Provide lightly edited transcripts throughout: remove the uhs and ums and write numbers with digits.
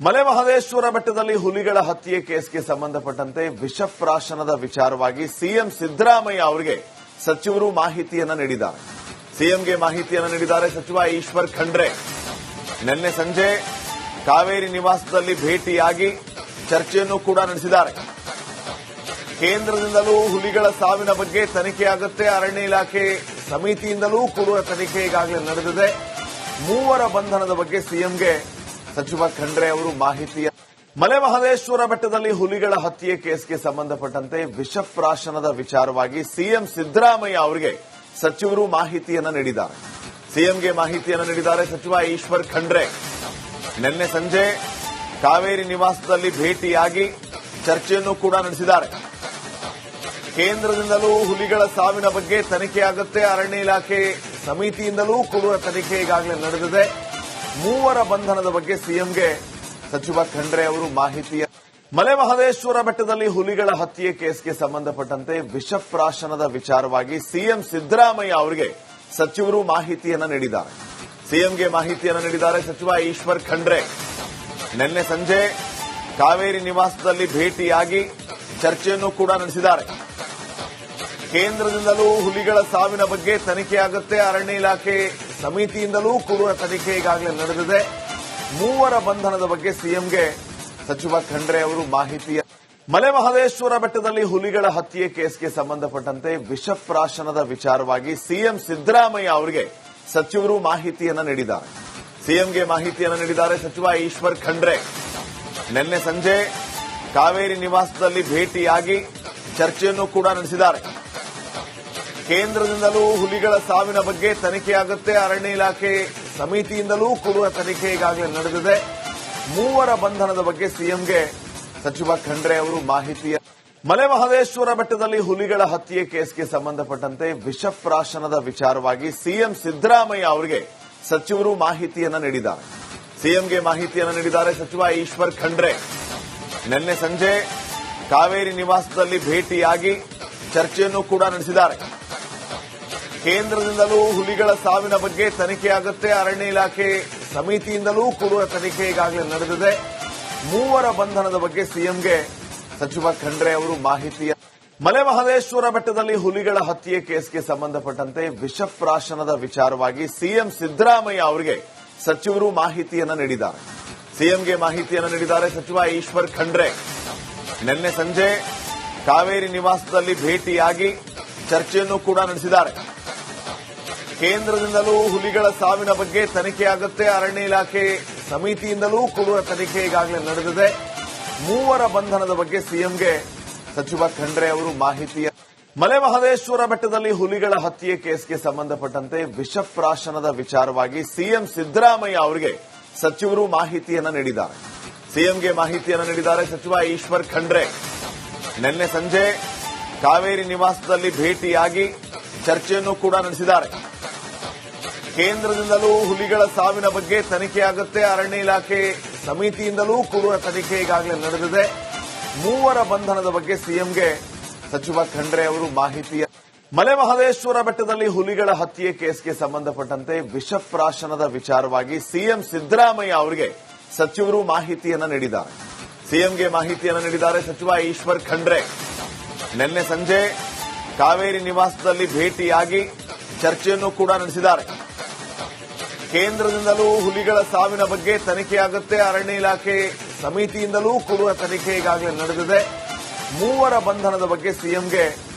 ಮಲೆಮಹದೇಶ್ವರ ಬೆಟ್ಟದಲ್ಲಿ ಹುಲಿಗಳ ಹತ್ಯೆ ಕೇಸ್ಗೆ ಸಂಬಂಧಪಟ್ಟಂತೆ ವಿಷಪ್ರಾಶನದ ವಿಚಾರವಾಗಿ ಸಿಎಂ ಸಿದ್ದರಾಮಯ್ಯ ಅವರಿಗೆ ಸಚಿವರು ಮಾಹಿತಿಯನ್ನ ನೀಡಿದ್ದಾರೆ. ಸಿಎಂಗೆ ಮಾಹಿತಿಯನ್ನ ನೀಡಿದ್ದಾರೆ ಸಚಿವ ಈಶ್ವರ್ ಖಂಡ್ರೆ. ನಿನ್ನೆ ಸಂಜೆ ಕಾವೇರಿ ನಿವಾಸದಲ್ಲಿ ಭೇಟಿಯಾಗಿ ಚರ್ಚೆಯನ್ನು ಕೂಡ ನಡೆಸಿದ್ದಾರೆ. ಕೇಂದ್ರದಿಂದಲೂ ಹುಲಿಗಳ ಸಾವಿನ ಬಗ್ಗೆ ತನಿಖೆಯಾಗುತ್ತೆ. ಅರಣ್ಯ ಇಲಾಖೆ ಸಮಿತಿಯಿಂದಲೂ ಕೂಡ ತನಿಖೆ ಈಗಾಗಲೇ ನಡೆದಿದೆ. ಮೂವರ ಬಂಧನದ ಬಗ್ಗೆ ಸಿಎಂಗೆ ಸಚಿವ ಖಂಡ್ರೆ ಅವರು ಮಾಹಿತಿಯ ಮಲೆಮಹದೇಶ್ವರ ಬೆಟ್ಟದಲ್ಲಿ ಹುಲಿಗಳ ಹತ್ಯೆ ಕೇಸ್ಗೆ ಸಂಬಂಧಪಟ್ಟಂತೆ ವಿಷಪ್ರಾಶನದ ವಿಚಾರವಾಗಿ ಸಿಎಂ ಸಿದ್ದರಾಮಯ್ಯ ಅವರಿಗೆ ಸಚಿವರು ಮಾಹಿತಿಯನ್ನ ನೀಡಿದ್ದಾರೆ. ಸಿಎಂಗೆ ಮಾಹಿತಿಯನ್ನ ನೀಡಿದ್ದಾರೆ ಸಚಿವ ಈಶ್ವರ್ ಖಂಡ್ರೆ. ನಿನ್ನೆ ಸಂಜೆ ಕಾವೇರಿ ನಿವಾಸದಲ್ಲಿ ಭೇಟಿಯಾಗಿ ಚರ್ಚೆಯನ್ನು ಕೂಡ ನಡೆಸಿದ್ದಾರೆ. ಕೇಂದ್ರದಿಂದಲೂ ಹುಲಿಗಳ ಸಾವಿನ ಬಗ್ಗೆ ತನಿಖೆಯಾಗುತ್ತೆ. ಅರಣ್ಯ ಇಲಾಖೆ ಸಮಿತಿಯಿಂದಲೂ ಕೂಡ ತನಿಖೆ ಈಗಾಗಲೇ ನಡೆದಿದೆ. ಮೂವರ ಬಂಧನದ ಬಗ್ಗೆ ಸಿಎಂಗೆ ಸಚಿವ ಖಂಡ್ರೆ ಅವರು ಮಾಹಿತಿಯ ಮಲೆಮಹದೇಶ್ವರ ಬೆಟ್ಟದಲ್ಲಿ ಹುಲಿಗಳ ಹತ್ಯೆ ಕೇಸ್ಗೆ ಸಂಬಂಧಪಟ್ಟಂತೆ ವಿಷಪ್ರಾಶನದ ವಿಚಾರವಾಗಿ ಸಿಎಂ ಸಿದ್ದರಾಮಯ್ಯ ಅವರಿಗೆ ಸಚಿವರು ಮಾಹಿತಿಯನ್ನ ನೀಡಿದ್ದಾರೆ. ಸಿಎಂಗೆ ಮಾಹಿತಿಯನ್ನ ನೀಡಿದ್ದಾರೆ ಸಚಿವ ಈಶ್ವರ್ ಖಂಡ್ರೆ. ನಿನ್ನೆ ಸಂಜೆ ಕಾವೇರಿ ನಿವಾಸದಲ್ಲಿ ಭೇಟಿಯಾಗಿ ಚರ್ಚೆಯನ್ನು ಕೂಡ ನಡೆಸಿದ್ದಾರೆ. ಕೇಂದ್ರದಿಂದಲೂ ಹುಲಿಗಳ ಸಾವಿನ ಬಗ್ಗೆ ತನಿಖೆಯಾಗುತ್ತೆ. ಅರಣ್ಯ ಇಲಾಖೆ ಸಮಿತಿಯಿಂದಲೂ ಕೂಡ ತನಿಖೆ ಈಗಾಗಲೇ ನಡೆದಿದೆ. ಮೂವರ ಬಂಧನದ ಬಗ್ಗೆ ಸಿಎಂಗೆ ಸಚಿವ ಖಂಡ್ರೆ ಅವರು ಮಾಹಿತಿಯ ಮಲೆಮಹದೇಶ್ವರ ಬೆಟ್ಟದಲ್ಲಿ ಹುಲಿಗಳ ಹತ್ಯೆ ಕೇಸ್ಗೆ ಸಂಬಂಧಪಟ್ಟಂತೆ ವಿಷಪ್ರಾಶನದ ವಿಚಾರವಾಗಿ ಸಿಎಂ ಸಿದ್ದರಾಮಯ್ಯ ಅವರಿಗೆ ಸಚಿವರು ಮಾಹಿತಿಯನ್ನ ನೀಡಿದ್ದಾರೆ. ಸಿಎಂಗೆ ಮಾಹಿತಿಯನ್ನ ನೀಡಿದ್ದಾರೆ ಸಚಿವ ಈಶ್ವರ್ ಖಂಡ್ರೆ. ನಿನ್ನೆ ಸಂಜೆ ಕಾವೇರಿ ನಿವಾಸದಲ್ಲಿ ಭೇಟಿಯಾಗಿ ಚರ್ಚೆಯನ್ನು ಕೂಡ ನಡೆಸಿದ್ದಾರೆ. ಕೇಂದ್ರದಿಂದಲೂ ಹುಲಿಗಳ ಸಾವಿನ ಬಗ್ಗೆ ತನಿಖೆಯಾಗುತ್ತೆ. ಅರಣ್ಯ ಇಲಾಖೆ ಸಮಿತಿಯಿಂದಲೂ ಕೂಡ ತನಿಖೆ ಈಗಾಗಲೇ ನಡೆದಿದೆ. ಮೂವರ ಬಂಧನದ ಬಗ್ಗೆ ಸಿಎಂಗೆ ಸಚಿವ ಖಂಡ್ರೆ ಅವರು ಮಾಹಿತಿಯ ಮಲೆಮಹದೇಶ್ವರ ಬೆಟ್ಟದಲ್ಲಿ ಹುಲಿಗಳ ಹತ್ಯೆ ಕೇಸ್ಗೆ ಸಂಬಂಧಪಟ್ಟಂತೆ ವಿಷಪ್ರಾಶನದ ವಿಚಾರವಾಗಿ ಸಿಎಂ ಸಿದ್ದರಾಮಯ್ಯ ಅವರಿಗೆ ಸಚಿವರು ಮಾಹಿತಿಯನ್ನ ನೀಡಿದ್ದಾರೆ. ಸಿಎಂಗೆ ಮಾಹಿತಿಯನ್ನ ನೀಡಿದ್ದಾರೆ ಸಚಿವ ಈಶ್ವರ್ ಖಂಡ್ರೆ. ನಿನ್ನೆ ಸಂಜೆ ಕಾವೇರಿ ನಿವಾಸದಲ್ಲಿ ಭೇಟಿಯಾಗಿ ಚರ್ಚೆಯನ್ನು ಕೂಡ ನಡೆಸಿದ್ದಾರೆ. ಕೇಂದ್ರದಿಂದಲೂ ಹುಲಿಗಳ ಸಾವಿನ ಬಗ್ಗೆ ತನಿಖೆಯಾಗುತ್ತೆ. ಅರಣ್ಯ ಇಲಾಖೆ ಸಮಿತಿಯಿಂದಲೂ ಕೂಡ ತನಿಖೆ ಈಗಾಗಲೇ ನಡೆದಿದೆ. ಮೂವರ ಬಂಧನದ ಬಗ್ಗೆ ಸಿಎಂಗೆ ಸಚಿವ ಖಂಡ್ರೆ ಅವರು ಮಾಹಿತಿಯ ಮಲೆಮಹದೇಶ್ವರ ಬೆಟ್ಟದಲ್ಲಿ ಹುಲಿಗಳ ಹತ್ಯೆ ಕೇಸ್ಗೆ ಸಂಬಂಧಪಟ್ಟಂತೆ ವಿಷಪ್ರಾಶನದ ವಿಚಾರವಾಗಿ ಸಿಎಂ ಸಿದ್ದರಾಮಯ್ಯ ಅವರಿಗೆ ಸಚಿವರು ಮಾಹಿತಿಯನ್ನ ನೀಡಿದ್ದಾರೆ. ಸಿಎಂಗೆ ಮಾಹಿತಿಯನ್ನ ನೀಡಿದ್ದಾರೆ ಸಚಿವ ಈಶ್ವರ್ ಖಂಡ್ರೆ. ನಿನ್ನೆ ಸಂಜೆ ಕಾವೇರಿ ನಿವಾಸದಲ್ಲಿ ಭೇಟಿಯಾಗಿ ಚರ್ಚೆಯನ್ನು ಕೂಡ ನಡೆಸಿದ್ದಾರೆ. ಕೇಂದ್ರದಿಂದಲೂ ಹುಲಿಗಳ ಸಾವಿನ ಬಗ್ಗೆ ತನಿಖೆಯಾಗುತ್ತೆ. ಅರಣ್ಯ ಇಲಾಖೆ ಸಮಿತಿಯಿಂದಲೂ ಕೂಡ ತನಿಖೆ ಈಗಾಗಲೇ ನಡೆದಿದೆ. ಮೂವರ ಬಂಧನದ ಬಗ್ಗೆ ಸಿಎಂಗೆ ಸಚಿವ ಖಂಡ್ರೆ ಅವರು ಮಾಹಿತಿಯ ಮಲೆಮಹದೇಶ್ವರ ಬೆಟ್ಟದಲ್ಲಿ ಹುಲಿಗಳ ಹತ್ಯೆ ಕೇಸ್ಗೆ ಸಂಬಂಧಪಟ್ಟಂತೆ ವಿಷಪ್ರಾಶನದ ವಿಚಾರವಾಗಿ ಸಿಎಂ ಸಿದ್ದರಾಮಯ್ಯ ಅವರಿಗೆ ಸಚಿವರು ಮಾಹಿತಿಯನ್ನ ನೀಡಿದ್ದಾರೆ. ಸಿಎಂಗೆ ಮಾಹಿತಿಯನ್ನ ನೀಡಿದ್ದಾರೆ ಸಚಿವ ಈಶ್ವರ್ ಖಂಡ್ರೆ. ನಿನ್ನೆ ಸಂಜೆ ಕಾವೇರಿ ನಿವಾಸದಲ್ಲಿ ಭೇಟಿಯಾಗಿ ಚರ್ಚೆಯನ್ನು ಕೂಡ ನಡೆಸಿದ್ದಾರೆ. ಕೇಂದ್ರದಿಂದಲೂ ಹುಲಿಗಳ ಸಾವಿನ ಬಗ್ಗೆ ತನಿಖೆಯಾಗುತ್ತೆ. ಅರಣ್ಯ ಇಲಾಖೆ ಸಮಿತಿಯಿಂದಲೂ ಕೂಡ ತನಿಖೆ ಈಗಾಗಲೇ ನಡೆದಿದೆ. ಮೂವರ ಬಂಧನದ ಬಗ್ಗೆ ಸಿಎಂಗೆ ಸಚಿವ ಖಂಡ್ರೆ ಅವರು ಮಾಹಿತಿಯ ಮಲೆಮಹದೇಶ್ವರ ಬೆಟ್ಟದಲ್ಲಿ ಹುಲಿಗಳ ಹತ್ಯೆ ಕೇಸ್ಗೆ ಸಂಬಂಧಪಟ್ಟಂತೆ ವಿಷಪ್ರಾಶನದ ವಿಚಾರವಾಗಿ ಸಿಎಂ ಸಿದ್ದರಾಮಯ್ಯ ಅವರಿಗೆ ಸಚಿವರು ಮಾಹಿತಿಯನ್ನ ನೀಡಿದ್ದಾರೆ. ಸಿಎಂಗೆ ಮಾಹಿತಿಯನ್ನ ನೀಡಿದ್ದಾರೆ ಸಚಿವ ಈಶ್ವರ್ ಖಂಡ್ರೆ. ನಿನ್ನೆ ಸಂಜೆ ಕಾವೇರಿ ನಿವಾಸದಲ್ಲಿ ಭೇಟಿಯಾಗಿ ಚರ್ಚೆಯನ್ನು ಕೂಡ ನಡೆಸಿದ್ದಾರೆ. ಕೇಂದ್ರದಿಂದಲೂ ಹುಲಿಗಳ ಸಾವಿನ ಬಗ್ಗೆ ತನಿಖೆಯಾಗುತ್ತೆ. ಅರಣ್ಯ ಇಲಾಖೆ ಸಮಿತಿಯಿಂದಲೂ ಕೂಡ ತನಿಖೆ ಈಗಾಗಲೇ ನಡೆದಿದೆ. ಮೂವರ ಬಂಧನದ ಬಗ್ಗೆ ಸಿಎಂಗೆ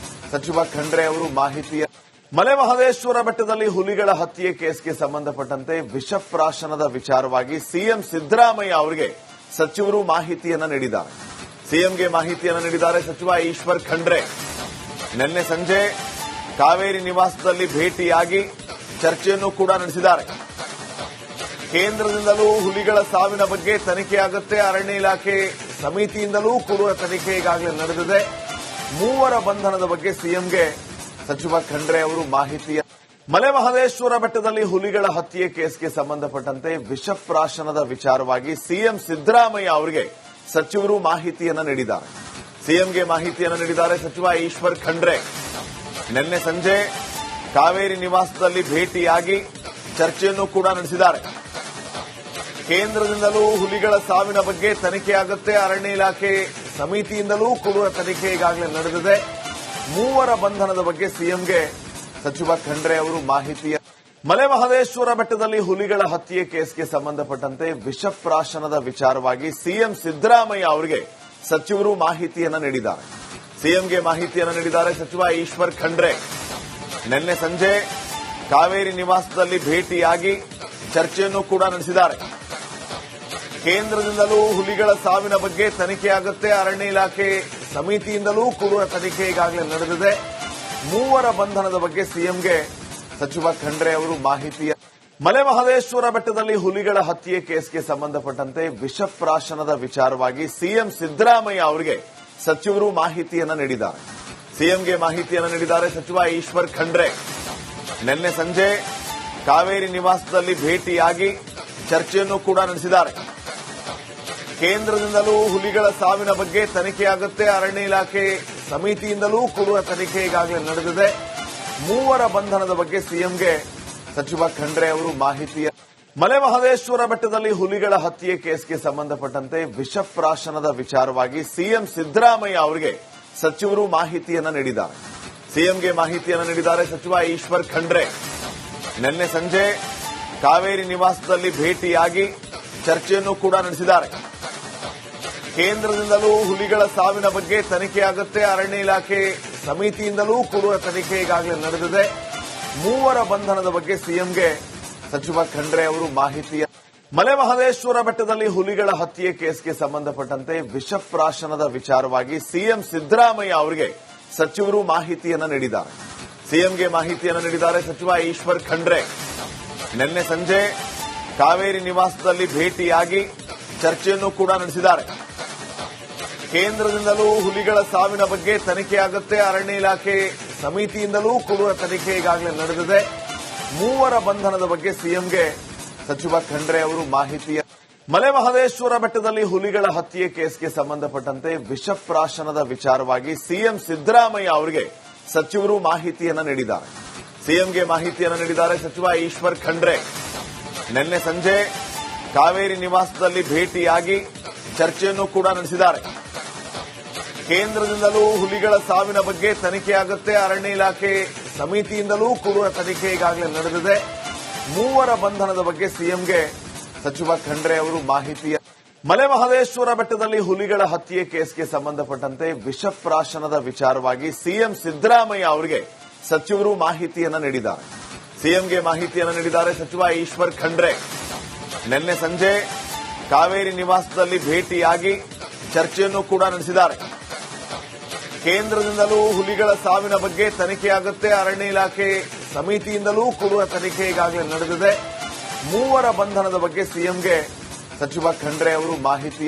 ಸಚಿವ ಖಂಡ್ರೆ ಅವರು ಮಾಹಿತಿಯ ಮಲೆಮಹದೇಶ್ವರ ಬೆಟ್ಟದಲ್ಲಿ ಹುಲಿಗಳ ಹತ್ಯೆ ಕೇಸ್ಗೆ ಸಂಬಂಧಪಟ್ಟಂತೆ ವಿಷಪ್ರಾಶನದ ವಿಚಾರವಾಗಿ ಸಿಎಂ ಸಿದ್ದರಾಮಯ್ಯ ಅವರಿಗೆ ಸಚಿವರು ಮಾಹಿತಿಯನ್ನ ನೀಡಿದ್ದಾರೆ. ಸಿಎಂಗೆ ಮಾಹಿತಿಯನ್ನ ನೀಡಿದ್ದಾರೆ ಸಚಿವ ಈಶ್ವರ್ ಖಂಡ್ರೆ. ನಿನ್ನೆ ಸಂಜೆ ಕಾವೇರಿ ನಿವಾಸದಲ್ಲಿ ಭೇಟಿಯಾಗಿ ಚರ್ಚೆಯನ್ನು ಕೂಡ ನಡೆಸಿದ್ದಾರೆ. ಕೇಂದ್ರದಿಂದಲೂ ಹುಲಿಗಳ ಸಾವಿನ ಬಗ್ಗೆ ತನಿಖೆಯಾಗುತ್ತೆ. ಅರಣ್ಯ ಇಲಾಖೆ ಸಮಿತಿಯಿಂದಲೂ ಕೂಡ ತನಿಖೆ ಈಗಾಗಲೇ ನಡೆದಿದೆ. ಮೂವರ ಬಂಧನದ ಬಗ್ಗೆ ಸಿಎಂಗೆ ಸಚಿವ ಖಂಡ್ರೆ ಅವರು ಮಾಹಿತಿಯ ಮಲೆಮಹದೇಶ್ವರ ಬೆಟ್ಟದಲ್ಲಿ ಹುಲಿಗಳ ಹತ್ಯೆ ಕೇಸ್ಗೆ ಸಂಬಂಧಪಟ್ಟಂತೆ ವಿಷಪ್ರಾಶನದ ವಿಚಾರವಾಗಿ ಸಿಎಂ ಸಿದ್ದರಾಮಯ್ಯ ಅವರಿಗೆ ಸಚಿವರು ಮಾಹಿತಿಯನ್ನ ನೀಡಿದ್ದಾರೆ. ಸಿಎಂಗೆ ಮಾಹಿತಿಯನ್ನ ನೀಡಿದ್ದಾರೆ ಸಚಿವ ಈಶ್ವರ್ ಖಂಡ್ರೆ. ನಿನ್ನೆ ಸಂಜೆ ಕಾವೇರಿ ನಿವಾಸದಲ್ಲಿ ಭೇಟಿಯಾಗಿ ಚರ್ಚೆಯನ್ನು ಕೂಡ ನಡೆಸಿದ್ದಾರೆ. ಕೇಂದ್ರದಿಂದಲೂ ಹುಲಿಗಳ ಸಾವಿನ ಬಗ್ಗೆ ತನಿಖೆಯಾಗುತ್ತೆ. ಅರಣ್ಯ ಇಲಾಖೆ ಸಮಿತಿಯಿಂದಲೂ ಕೂಡ ತನಿಖೆ ಈಗಾಗಲೇ ನಡೆದಿದೆ. ಮೂವರ ಬಂಧನದ ಬಗ್ಗೆ ಸಿಎಂಗೆ ಸಚಿವ ಖಂಡ್ರೆ ಅವರು ಮಾಹಿತಿ. ಮಲೆಮಹದೇಶ್ವರ ಬೆಟ್ಟದಲ್ಲಿ ಹುಲಿಗಳ ಹತ್ಯೆ ಕೇಸ್ಗೆ ಸಂಬಂಧಪಟ್ಟಂತೆ ವಿಷಪ್ರಾಶನದ ವಿಚಾರವಾಗಿ ಸಿಎಂ ಸಿದ್ದರಾಮಯ್ಯ ಅವರಿಗೆ ಸಚಿವರು ಮಾಹಿತಿಯನ್ನ ನೀಡಿದ್ದಾರೆ. ಸಿಎಂಗೆ ಮಾಹಿತಿಯನ್ನು ನೀಡಿದ್ದಾರೆ ಸಚಿವ ಈಶ್ವರ್ ಖಂಡ್ರೆ. ನಿನ್ನೆ ಸಂಜೆ ಕಾವೇರಿ ನಿವಾಸದಲ್ಲಿ ಭೇಟಿಯಾಗಿ ಚರ್ಚೆಯನ್ನು ಕೂಡ ನಡೆಸಿದ್ದಾರೆ. ಕೇಂದ್ರದಿಂದಲೂ ಹುಲಿಗಳ ಸಾವಿನ ಬಗ್ಗೆ ತನಿಖೆಯಾಗುತ್ತೆ. ಅರಣ್ಯ ಇಲಾಖೆ ಸಮಿತಿಯಿಂದಲೂ ಕೂಡ ತನಿಖೆ ಈಗಾಗಲೇ ನಡೆದಿದೆ. ಮೂವರ ಬಂಧನದ ಬಗ್ಗೆ ಸಿಎಂಗೆ ಸಚಿವ ಖಂಡ್ರೆ ಅವರು ಮಾಹಿತಿ. ಮಲೆಮಹದೇಶ್ವರ ಬೆಟ್ಟದಲ್ಲಿ ಹುಲಿಗಳ ಹತ್ಯೆ ಕೇಸ್ಗೆ ಸಂಬಂಧಪಟ್ಟಂತೆ ವಿಷಪ್ರಾಶನದ ವಿಚಾರವಾಗಿ ಸಿಎಂ ಸಿದ್ದರಾಮಯ್ಯ ಅವರಿಗೆ ಸಚಿವರು ಮಾಹಿತಿಯನ್ನ ನೀಡಿದ್ದಾರೆ. ಸಿಎಂಗೆ ಮಾಹಿತಿಯನ್ನು ನೀಡಿದ್ದಾರೆ ಸಚಿವ ಈಶ್ವರ್ ಖಂಡ್ರೆ. ನಿನ್ನೆ ಸಂಜೆ ಕಾವೇರಿ ನಿವಾಸದಲ್ಲಿ ಭೇಟಿಯಾಗಿ ಚರ್ಚೆಯನ್ನು ಕೂಡ ನಡೆಸಿದ್ದಾರೆ. ಕೇಂದ್ರದಿಂದಲೂ ಹುಲಿಗಳ ಸಾವಿನ ಬಗ್ಗೆ ತನಿಖೆಯಾಗುತ್ತೆ. ಅರಣ್ಯ ಇಲಾಖೆ ಸಮಿತಿಯಿಂದಲೂ ಕೂಡ ತನಿಖೆ ಈಗಾಗಲೇ ನಡೆದಿದೆ. ಮೂವರ ಬಂಧನದ ಬಗ್ಗೆ ಸಿಎಂಗೆ ಸಚಿವ ಖಂಡ್ರೆ ಅವರು ಮಾಹಿತಿ. ಮಲೆಮಹದೇಶ್ವರ ಬೆಟ್ಟದಲ್ಲಿ ಹುಲಿಗಳ ಹತ್ಯೆ ಕೇಸ್ಗೆ ಸಂಬಂಧಪಟ್ಟಂತೆ ವಿಷಪ್ರಾಶನದ ವಿಚಾರವಾಗಿ ಸಿಎಂ ಸಿದ್ದರಾಮಯ್ಯ ಅವರಿಗೆ ಸಚಿವರು ಮಾಹಿತಿಯನ್ನ ನೀಡಿದ್ದಾರೆ. ಸಿಎಂಗೆ ಮಾಹಿತಿಯನ್ನು ನೀಡಿದ್ದಾರೆ ಸಚಿವ ಈಶ್ವರ್ ಖಂಡ್ರೆ. ನಿನ್ನೆ ಸಂಜೆ ಕಾವೇರಿ ನಿವಾಸದಲ್ಲಿ ಭೇಟಿಯಾಗಿ ಚರ್ಚೆಯನ್ನು ಕೂಡ ನಡೆಸಿದ್ದಾರೆ. ಕೇಂದ್ರದಿಂದಲೂ ಹುಲಿಗಳ ಸಾವಿನ ಬಗ್ಗೆ ತನಿಖೆಯಾಗುತ್ತೆ. ಅರಣ್ಯ ಇಲಾಖೆ ಸಮಿತಿಯಿಂದಲೂ ಕೂಡ ತನಿಖೆ ಈಗಾಗಲೇ ನಡೆದಿದೆ. ಮೂವರ ಬಂಧನದ ಬಗ್ಗೆ ಸಿಎಂಗೆ ಸಚಿವ ಖಂಡ್ರೆ ಅವರು ಮಾಹಿತಿ. ಮಲೆಮಹದೇಶ್ವರ ಬೆಟ್ಟದಲ್ಲಿ ಹುಲಿಗಳ ಹತ್ಯೆ ಕೇಸ್ಗೆ ಸಂಬಂಧಪಟ್ಟಂತೆ ವಿಷಪ್ರಾಶನದ ವಿಚಾರವಾಗಿ ಸಿಎಂ ಸಿದ್ದರಾಮಯ್ಯ ಅವರಿಗೆ ಸಚಿವರು ಮಾಹಿತಿಯನ್ನ ನೀಡಿದ್ದಾರೆ. ಸಿಎಂಗೆ ಮಾಹಿತಿಯನ್ನು ನೀಡಿದ್ದಾರೆ ಸಚಿವ ಈಶ್ವರ್ ಖಂಡ್ರೆ. ನಿನ್ನೆ ಸಂಜೆ ಕಾವೇರಿ ನಿವಾಸದಲ್ಲಿ ಭೇಟಿಯಾಗಿ ಚರ್ಚೆಯನ್ನು ಕೂಡ ನಡೆಸಿದ್ದಾರೆ. ಕೇಂದ್ರದಿಂದಲೂ ಹುಲಿಗಳ ಸಾವಿನ ಬಗ್ಗೆ ತನಿಖೆಯಾಗುತ್ತೆ. ಅರಣ್ಯ ಇಲಾಖೆ ಸಮಿತಿಯಿಂದಲೂ ಕೂಡ ತನಿಖೆ ಈಗಾಗಲೇ ನಡೆದಿದೆ. ಮೂವರ ಬಂಧನದ ಬಗ್ಗೆ ಸಿಎಂಗೆ ಸಚಿವ ಖಂಡ್ರೆ ಅವರು ಮಾಹಿತಿ. ಮಲೆಮಹದೇಶ್ವರ ಬೆಟ್ಟದಲ್ಲಿ ಹುಲಿಗಳ ಹತ್ಯೆ ಕೇಸ್ಗೆ ಸಂಬಂಧಪಟ್ಟಂತೆ ವಿಷಪ್ರಾಶನದ ವಿಚಾರವಾಗಿ ಸಿಎಂ ಸಿದ್ದರಾಮಯ್ಯ ಅವರಿಗೆ ಸಚಿವರು ಮಾಹಿತಿಯನ್ನ ನೀಡಿದ್ದಾರೆ. ಸಿಎಂಗೆ ಮಾಹಿತಿಯನ್ನು ನೀಡಿದ್ದಾರೆ ಸಚಿವ ಈಶ್ವರ್ ಖಂಡ್ರೆ. ನಿನ್ನೆ ಸಂಜೆ ಕಾವೇರಿ ನಿವಾಸದಲ್ಲಿ ಭೇಟಿಯಾಗಿ ಚರ್ಚೆಯನ್ನು ಕೂಡ ನಡೆಸಿದ್ದಾರೆ. ಕೇಂದ್ರದಿಂದಲೂ ಹುಲಿಗಳ ಸಾವಿನ ಬಗ್ಗೆ ತನಿಖೆಯಾಗುತ್ತೆ. ಅರಣ್ಯ ಇಲಾಖೆ ಸಮಿತಿಯಿಂದಲೂ ಕೂಡ ತನಿಖೆ ಈಗಾಗಲೇ ನಡೆದಿದೆ. ಮೂವರ ಬಂಧನದ ಬಗ್ಗೆ ಸಿಎಂಗೆ ಸಚಿವ ಖಂಡ್ರೆ ಅವರು ಮಾಹಿತಿ. ಮಲೆಮಹದೇಶ್ವರ ಬೆಟ್ಟದಲ್ಲಿ ಹುಲಿಗಳ ಹತ್ಯೆ ಕೇಸ್ಗೆ ಸಂಬಂಧಪಟ್ಟಂತೆ ವಿಷಪ್ರಾಶನದ ವಿಚಾರವಾಗಿ ಸಿಎಂ ಸಿದ್ದರಾಮಯ್ಯ ಅವರಿಗೆ ಸಚಿವರು ಮಾಹಿತಿಯನ್ನ ನೀಡಿದ್ದಾರೆ. ಸಿಎಂಗೆ ಮಾಹಿತಿಯನ್ನು ನೀಡಿದ್ದಾರೆ ಸಚಿವ ಈಶ್ವರ್ ಖಂಡ್ರೆ. ನಿನ್ನೆ ಸಂಜೆ ಕಾವೇರಿ ನಿವಾಸದಲ್ಲಿ ಭೇಟಿಯಾಗಿ ಚರ್ಚೆಯನ್ನು ಕೂಡ ನಡೆಸಿದ್ದಾರೆ. ಕೇಂದ್ರದಿಂದಲೂ ಹುಲಿಗಳ ಸಾವಿನ ಬಗ್ಗೆ ತನಿಖೆಯಾಗುತ್ತೆ. ಅರಣ್ಯ ಇಲಾಖೆ ಸಮಿತಿಯಿಂದಲೂ ಕೂಡ ತನಿಖೆ ಈಗಾಗಲೇ ನಡೆದಿದೆ. ಮೂವರ ಬಂಧನದ ಬಗ್ಗೆ ಸಿಎಂಗೆ ಸಚಿವ ಖಂಡ್ರೆ ಅವರು ಮಾಹಿತಿ.